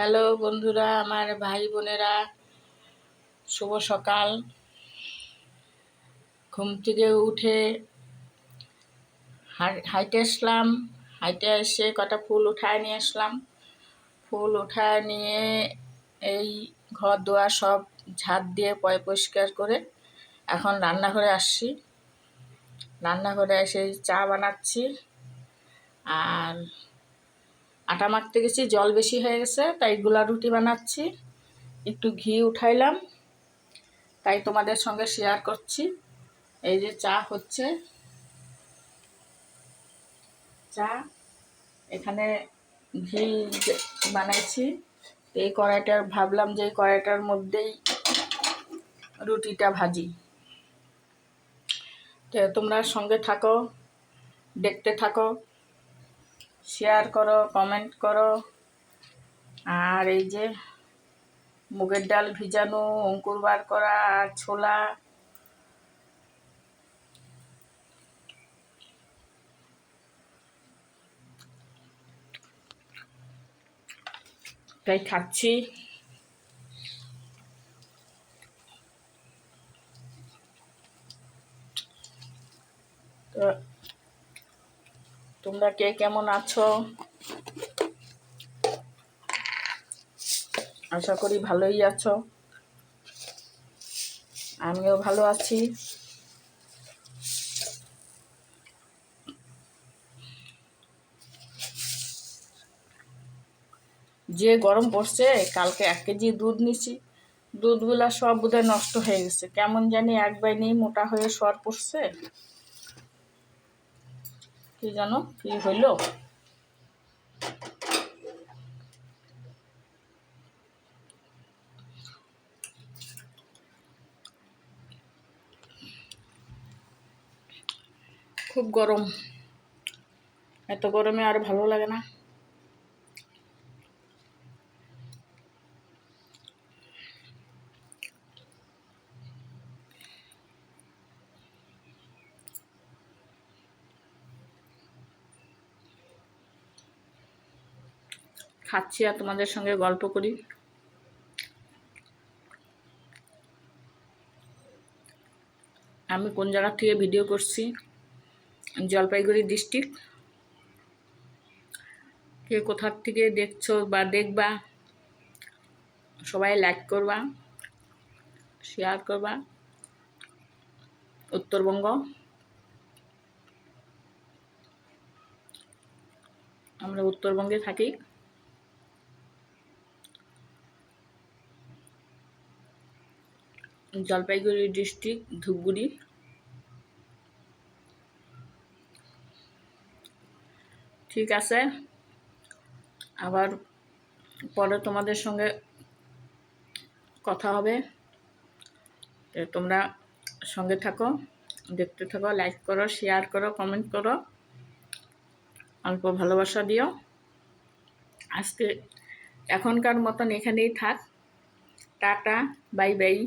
Hello বন্ধুরা, আমার ভাই বোনেরা, শুভ সকাল। ঘুম থেকে উঠে হাইটে আসলাম। হাইটে এসে কটা ফুল উঠায় নিয়ে আসলাম। ফুল উঠায় নিয়ে এই ঘর দুয়ার সব ঝাড় দিয়ে পরিষ্কার করে এখন রান্নাঘরে আসছি। রান্নাঘরে এসে চা বানাচ্ছি আর আটা মাখতে গেছি, জল বেশি হয়ে গেছে তাই গোলা রুটি বানাচ্ছি। একটু ঘি উঠাইলাম তাই তোমাদের সঙ্গে শেয়ার করছি। এই যে চা হচ্ছে, চা এখানে ঘি বানাইছি। এই কড়াইটার ভাবলাম যে এই কড়াইটার মধ্যেই রুটিটা ভাজি। তো তোমরা সঙ্গে থাকো, দেখতে থাকো, শেয়ার করো, কমেন্ট করো। আর এই যে মুগের ডাল ভিজানো, অঙ্কুর বার করা আর ছোলা, তাই খাচ্ছি। তো তোমরা কে কেমন আছো? আশা করি ভালোই আছো। আমিও ভালো আছি। যে গরম পড়ছে, কালকে 1 কেজি দুধ নিছি, দুধগুলা সব বোধহয় নষ্ট হয়ে গেছে। কেমন জানি একবার নেই মোটা হয়ে সর পড়ছে, কি জানো কি হইল। খুব গরম, এত গরমে আর ভালো লাগে না। খাচ্ছি আর তোমাদের সঙ্গে গল্প করি। আমি কোন জায়গা থেকে ভিডিও করছি? জলপাইগুড়ি ডিস্ট্রিক্ট। কে কোথার থেকে দেখছো বা দেখবা, সবাই লাইক করবা, শেয়ার করবা। উত্তরবঙ্গ, আমরা উত্তরবঙ্গে থাকি। জলপাইগুড়ি ডিস্ট্রিক্ট, ধূপগুড়ি। ঠিক আছে, আবার পরে তোমাদের সঙ্গে কথা হবে। তোমরা সঙ্গে থাকো, দেখতে থাকো, লাইক করো, শেয়ার করো, কমেন্ট করো, অল্প ভালোবাসা দিও। আজকে এখনকার মতন এখানেই থাক। Tata, bye bye.